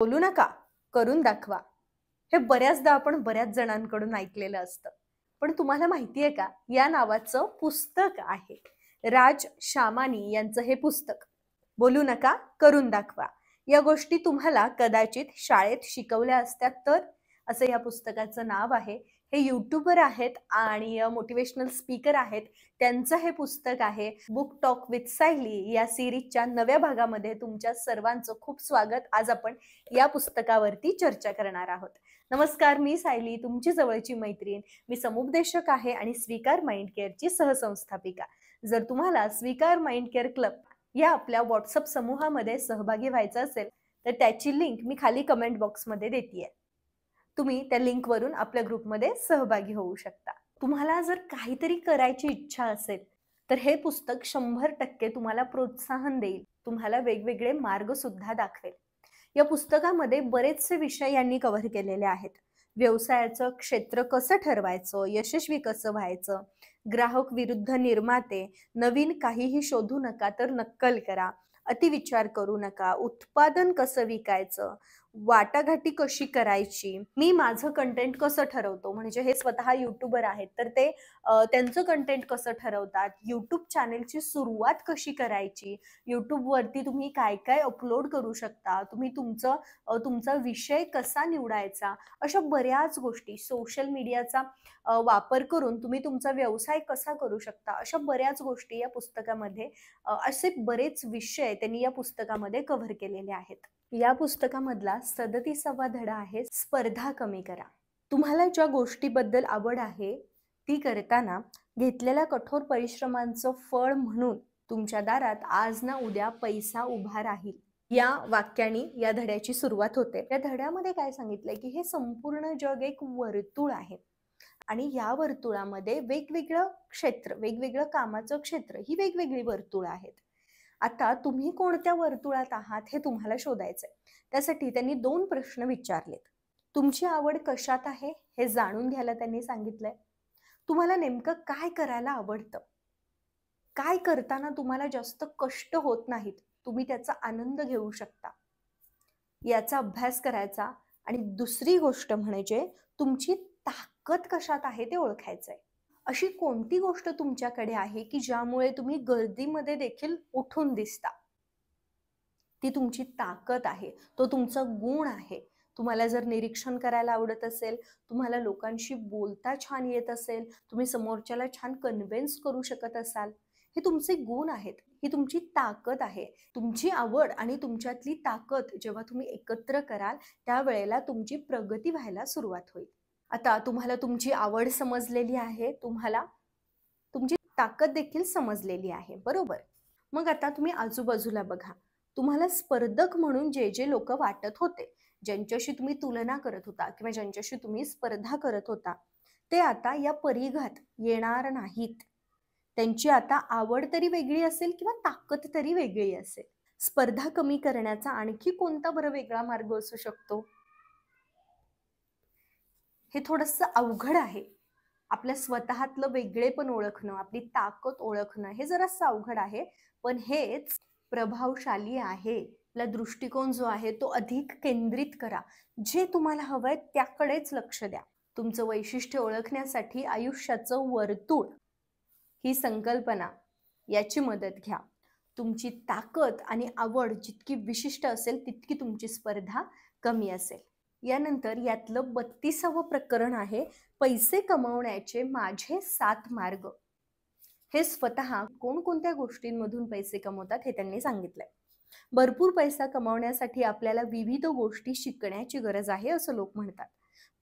बोलू नका, करून दाखवा. हे बऱ्याचदा आपण बऱ्याच जणांकडून ऐकलेलं असतं. पण तुम्हाला माहिती आहे का, या नावाचं पुस्तक आहे. राज शामानी यांचं हे पुस्तक. बोलू नका, करून दाखवा. या गोष्टी तुम्हाला कदाचित शाळेत शिकवल्या असत्या तर, असं या पुस्तकाचं नाव आहे. हे यूट्यूबर आहेत आणि मोटिवेशनल स्पीकर आहेत. त्यांचं हे पुस्तक आहे. बुक टॉक विथ सायली या सीरीजच्या नव्या भागामध्ये तुमच्या सर्वांचं खूप स्वागत. आज आपण या पुस्तकावरती चर्चा करणार आहोत. नमस्कार, मी सायली, तुमची जवळची मैत्रीण. मी समुपदेशक आहे आणि स्वीकार माइंड केअरची सहसंस्थापिका. जर तुम्हाला स्वीकार माइंड केअर क्लब या आपल्या व्हॉट्सअप समूहामध्ये सहभागी व्हायचं असेल तर त्याची लिंक मी खाली कमेंट बॉक्समध्ये देतेय. तुम्ही त्या लिंकवरून आपल्या ग्रुपमध्ये सहभागी होऊ शकता. तुम्हाला जर काहीतरी करायची इच्छा असेल तर हे पुस्तक 100% तुम्हाला प्रोत्साहन देईल. तुम्हाला वेगवेगळे मार्ग सुद्धा दाखवेल. या पुस्तकामध्ये बरेचसे विषय यांनी कव्हर केलेले आहेत. व्यवसायाचं क्षेत्र कसं ठरवायचं, यशस्वी कसं व्हायचं, ग्राहक विरुद्ध निर्माते, नवीन काहीही शोधू नका तर नक्कल करा, अतिविचार करू नका, उत्पादन कसं विकायचं, वाटाघाटी कशी करायची, मी माझं कंटेंट कसं ठरवतो, म्हणजे हे स्वतः युट्यूबर आहेत तर ते त्यांचं कंटेंट कसं ठरवतात, यूट्यूब चॅनेलची सुरुवात कशी करायची, यूट्यूबवरती तुम्ही काय काय अपलोड करू शकता, तुम्ही तुमचा विषय कसा निवडायचा, अशा बऱ्याच गोष्टी, सोशल मीडियाचा वापर करून तुम्ही तुमचा व्यवसाय कसा करू शकता, अशा बऱ्याच गोष्टी या पुस्तकामध्ये असे बरेच विषय त्यांनी या पुस्तकामध्ये कव्हर केलेले आहेत. या पुस्तकामधला 37वा धडा आहे स्पर्धा कमी करा. तुम्हाला ज्या गोष्टीबद्दल आवड आहे ती करताना घेतलेल्या कठोर परिश्रमांचं फळ म्हणून तुमच्या दारात आज ना उद्या पैसा उभा राहील. या वाक्याने या धड्याची सुरुवात होते. या धड्यामध्ये काय सांगितलंय की हे संपूर्ण जग एक वर्तुळ आहे आणि या वर्तुळामध्ये वेगवेगळं क्षेत्र, वेगवेगळं कामाचं क्षेत्र, ही वेगवेगळी वर्तुळ आहेत. आता तुम्ही कोणत्या वर्तुळात आहात हे तुम्हाला शोधायचंय. त्यासाठी त्यांनी 2 प्रश्न विचारलेत. तुमची आवड कशात आहे हे जाणून घ्यायला त्यांनी सांगितलंय. तुम्हाला नेमकं काय करायला आवडतं, काय करताना तुम्हाला जास्त कष्ट होत नाहीत, तुम्ही त्याचा आनंद घेऊ शकता, याचा अभ्यास करायचा. आणि दुसरी गोष्ट म्हणजे तुमची ताकद कशात आहे ते ओळखायचंय. अशी कोणती गोष्ट तुमच्याकडे आहे की ज्यामुळे तुम्ही गर्दीमध्ये देखील उठून दिसता, ती तुमची ताकद आहे, तो तुमचा गुण आहे. तुम्हाला जर निरीक्षण करायला आवडत असेल, तुम्हाला लोकांशी बोलता छान येत असेल, तुम्ही समोरच्याला छान कन्व्हिन्स करू शकत असाल, हे तुमचे गुण आहेत, ही तुमची ताकद आहे. तुमची आवड आणि तुमच्यातली ताकद जेव्हा तुम्ही एकत्र कराल त्यावेळेला तुमची प्रगती व्हायला सुरुवात होईल. आता तुम्हाला तुमची आवड समजलेली आहे, तुम्हाला तुमची ताकद देखील समजलेली आहे, बरोबर. मग आता तुम्ही आजूबाजूला बघा. तुम्हाला स्पर्धक म्हणून जे जे लोक वाटत होते, ज्यांच्याशी तुम्ही तुलना करत होता किंवा ज्यांच्याशी तुम्ही स्पर्धा करत होता, ते आता या परिघात येणार नाहीत. त्यांची आता आवड तरी वेगळी असेल किंवा ताकद तरी वेगळी असेल. स्पर्धा कमी करण्याचा आणखी कोणता बरं वेगळा मार्ग असू शकतो? हे थोडंसं अवघड आहे. आपल्या स्वतःतलं वेगळेपण ओळखणं, आपली ताकद ओळखणं हे जरासं अवघड आहे, पण हेच प्रभावशाली आहे. आपला दृष्टिकोन जो आहे तो अधिक केंद्रित करा. जे तुम्हाला हवंय त्याकडेच लक्ष द्या. तुमचं वैशिष्ट्य ओळखण्यासाठी आयुष्याचं वर्तुळ ही संकल्पना, याची मदत घ्या. तुमची ताकद आणि आवड जितकी विशिष्ट असेल तितकी तुमची स्पर्धा कमी असेल. यानंतर यातलं 32वं प्रकरण आहे पैसे कमवण्याचे माझे 7 मार्ग. हे स्वतः कोणकोणत्या गोष्टींमधून पैसे कमवतात हे त्यांनी सांगितलंय. भरपूर पैसा कमवण्यासाठी आपल्याला विविध गोष्टी शिकण्याची गरज आहे असं लोक म्हणतात,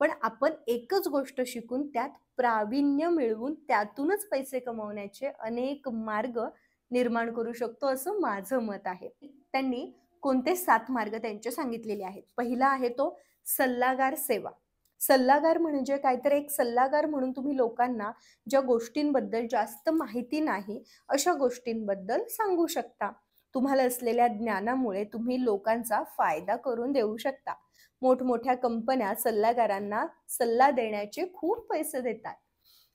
पण आपण एकच गोष्ट शिकून त्यात प्रावीण्य मिळवून त्यातूनच पैसे कमवण्याचे अनेक मार्ग निर्माण करू शकतो असं माझं मत आहे. त्यांनी कोणते 7 मार्ग त्यांचे सांगितलेले आहेत. पहिला आहे तो सल्लागार सेवा. सल्लागार म्हणजे काय तर एक सल्लागार म्हणून तुम्ही लोकांना ज्या गोष्टींबद्दल जास्त माहिती नाही अशा गोष्टींबद्दल सांगू शकता. तुम्हाला असलेल्या ज्ञानामुळे तुम्ही लोकांचा फायदा करून देऊ शकता. मोठमोठ्या कंपन्या सल्लागारांना सल्ला देण्याचे खूप पैसे देतात.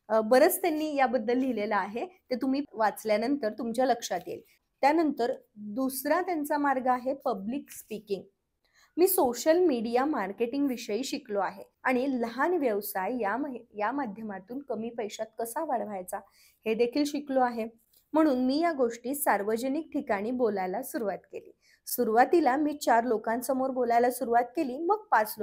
बरंच त्यांनी याबद्दल लिहिलेलं आहे, ते तुम्ही वाचल्यानंतर तुमच्या लक्षात येईल. त्यानंतर दुसरा त्यांचा मार्ग आहे पब्लिक स्पीकिंग. मी सोशल मीडिया मार्केटिंग विषयी शिकलो आहे आणि लहान व्यवसाय या माध्यमातून कमी पैशात कसा वाढवायचा हे देखील शिकलो आहे. म्हणून मी या गोष्टी सार्वजनिक ठिकाणी बोलायला सुरुवात केली. सुरुवातीला मी 4 लोकांसमोर बोलायला सुरुवात केली, मग 5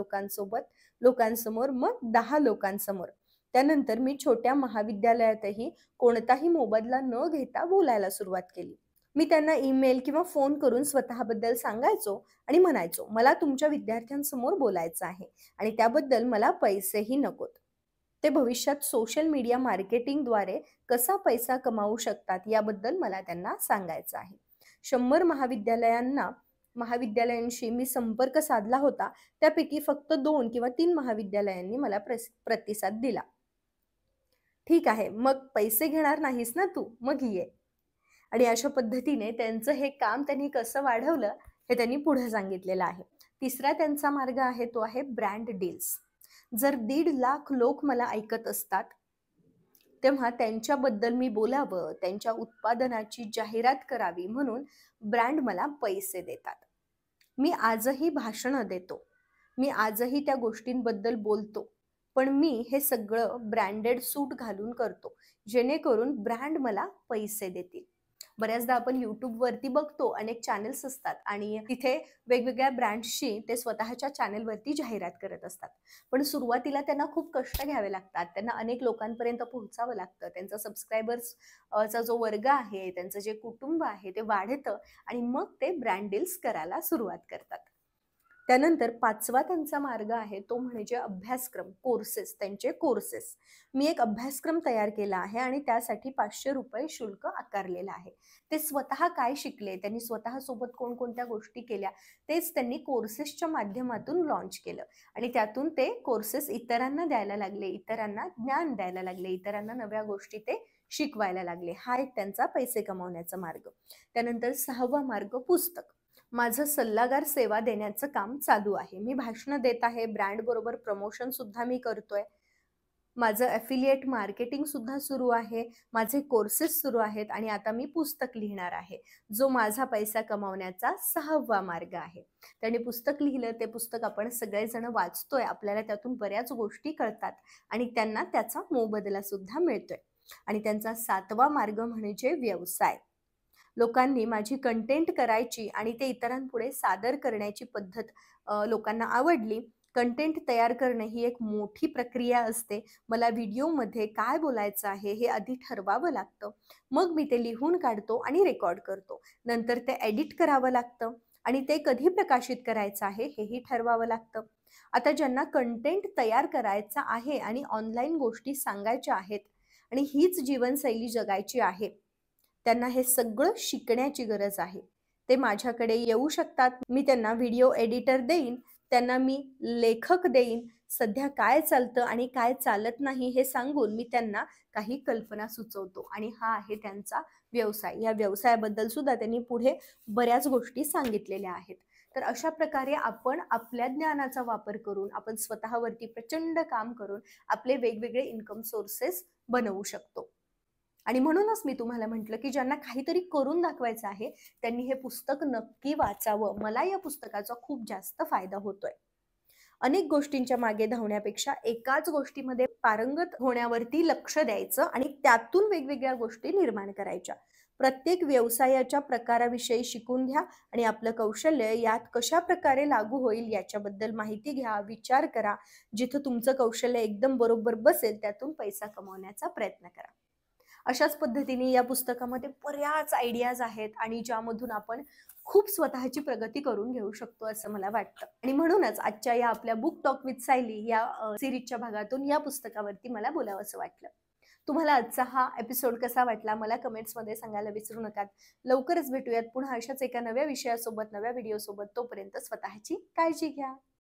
लोकांसमोर, मग 10 लोकांसमोर. त्यानंतर मी छोट्या महाविद्यालयातही कोणताही मोबदला न घेता बोलायला सुरुवात केली. मी त्यांना ईमेल किंवा फोन करून स्वतःबद्दल सांगायचो आणि म्हणायचो, मला तुमच्या विद्यार्थ्यांसमोर बोलायचं आहे आणि त्याबद्दल मला पैसेही नकोत. ते भविष्यात सोशल मीडिया मार्केटिंगद्वारे कसा पैसा कमावू शकतात याबद्दल मला त्यांना सांगायचं आहे. 100 महाविद्यालयांशी मी संपर्क साधला होता. त्यापैकी फक्त 2 किंवा 3 महाविद्यालयांनी मला प्रतिसाद दिला. ठीक आहे, मग पैसे घेणार नाहीस ना तू, मग ये. आणि अशा पद्धतीने त्यांचं हे काम त्यांनी कसं वाढवलं हे त्यांनी पुढे सांगितलेलं आहे. तिसरा त्यांचा मार्ग आहे तो आहे ब्रँड डील्स. जर 1.5 लाख लोक मला ऐकत असतात तेव्हा त्यांच्याबद्दल मी बोलावं, त्यांच्या उत्पादनाची जाहिरात करावी म्हणून ब्रँड मला पैसे देतात. मी आजही भाषणं देतो, मी आजही त्या गोष्टींबद्दल बोलतो, पण मी हे सगळं ब्रँडेड सूट घालून करतो जेणेकरून ब्रँड मला पैसे देतील. बऱ्याचदा आपण यूट्यूबवरती बघतो, अनेक चॅनल्स असतात आणि तिथे वेगवेगळ्या ब्रँड्सची ते स्वतःच्या चॅनलवरती जाहिरात करत असतात. पण सुरुवातीला त्यांना खूप कष्ट घ्यावे लागतात, त्यांना अनेक लोकांपर्यंत पोहोचावं लागतं. त्यांचा सबस्क्रायबर्सचा जो वर्ग आहे, त्यांचं जे कुटुंब आहे ते वाढतं आणि मग ते ब्रँड डील्स करायला सुरुवात करतात. त्यानंतर 5वा त्यांचा मार्ग आहे तो म्हणजे अभ्यासक्रम, त्यांचे कोर्सेस. मी एक अभ्यासक्रम तयार केला आहे आणि त्यासाठी ₹500 शुल्क आकारलेलं आहे. ते स्वतः काय शिकले, त्यांनी स्वतःसोबत कोणकोणत्या गोष्टी केल्या तेच त्यांनी कोर्सेसच्या माध्यमातून लॉन्च केलं आणि त्यातून ते कोर्सेस इतरांना द्यायला लागले, इतरांना ज्ञान द्यायला लागले, इतरांना नव्या गोष्टी ते शिकवायला लागले. हा एक त्यांचा पैसे कमावण्याचा मार्ग. त्यानंतर 6वा मार्ग पुस्तक. माझं सल्लागार सेवा देण्याचं काम चालू आहे. मी भाषणं देत आहे, ब्रँड बरोबर प्रमोशन सुद्धा मी करतोय. माझं ॲफिलिएट मार्केटिंग सुद्धा सुरू आहे, माझे कोर्सेस सुरू आहेत आणि आता मी पुस्तक लिहिणार आहे, जो माझा पैसा कमावण्याचा 6वा मार्ग आहे. त्याने पुस्तक लिहिलं, ते पुस्तक आपण सगळेजण वाचतोय, आपल्याला त्यातून बऱ्याच गोष्टी कळतात आणि त्यांना त्याचा मोबदला सुद्धा मिळतोय. आणि त्यांचा 7वा मार्ग म्हणजे व्यवसाय. लोकांनी माझी कंटेंट करायची आणि ते इतरांपुढे सादर करण्याची पद्धत लोकांना आवडली. कंटेंट तयार करणं ही एक मोठी प्रक्रिया असते. मला व्हिडिओमध्ये काय बोलायचं आहे हे आधी ठरवावं लागतं. मग मी ते लिहून काढतो आणि रेकॉर्ड करतो. नंतर ते एडिट करावं लागतं आणि ते कधी प्रकाशित करायचं आहे हेही ठरवावं लागतं. आता ज्यांना कंटेंट तयार करायचा आहे आणि ऑनलाईन गोष्टी सांगायच्या आहेत आणि हीच जीवनशैली जगायची आहे, त्यांना हे सगळं शिकण्याची गरज आहे. ते माझ्याकडे येऊ शकतात. मी त्यांना व्हिडिओ एडिटर देईन, त्यांना मी लेखक देईन. सध्या काय चालतं आणि काय चालत नाही हे सांगून मी त्यांना काही कल्पना सुचवतो आणि हा आहे त्यांचा व्यवसाय. या व्यवसायाबद्दल सुद्धा त्यांनी पुढे बऱ्याच गोष्टी सांगितलेल्या आहेत. तर अशा प्रकारे आपण आपल्या ज्ञानाचा वापर करून, आपण स्वतःवरती प्रचंड काम करून आपले वेगवेगळे इन्कम सोर्सेस बनवू शकतो. आणि म्हणूनच मी तुम्हाला म्हटलं की ज्यांना काहीतरी करून दाखवायचं आहे त्यांनी हे पुस्तक नक्की वाचावं. मला या पुस्तकाचा खूप जास्त फायदा होतोय. अनेक गोष्टींच्या मागे धावण्यापेक्षा एकाच गोष्टीमध्ये पारंगत होण्यावरती लक्ष द्यायचं आणि त्यातून वेगवेगळ्या गोष्टी निर्माण करायच्या. प्रत्येक व्यवसायाच्या प्रकाराविषयी शिकून घ्या आणि आपलं कौशल्य यात कशा प्रकारे लागू होईल याच्याबद्दल माहिती घ्या, विचार करा. जिथं तुमचं कौशल्य एकदम बरोबर बसेल त्यातून पैसा कमवण्याचा प्रयत्न करा. अशाच पद्धतीने या पुस्तकामध्ये बऱ्याच आयडियाज आहेत आणि ज्यामधून आपण खूप स्वतःची प्रगती करून घेऊ शकतो असं मला वाटतं. आणि म्हणूनच आजच्या या आपल्या बुक टॉक विथ सायली या सिरीजच्या भागातून या पुस्तकावरती मला बोलावं असं वाटलं. तुम्हाला आजचा हा एपिसोड कसा वाटला मला कमेंट्समध्ये सांगायला विसरू नका. लवकरच भेटूयात पुन्हा अशाच एका नव्या विषयासोबत, नव्या व्हिडिओसोबत. तोपर्यंत स्वतःची काळजी घ्या.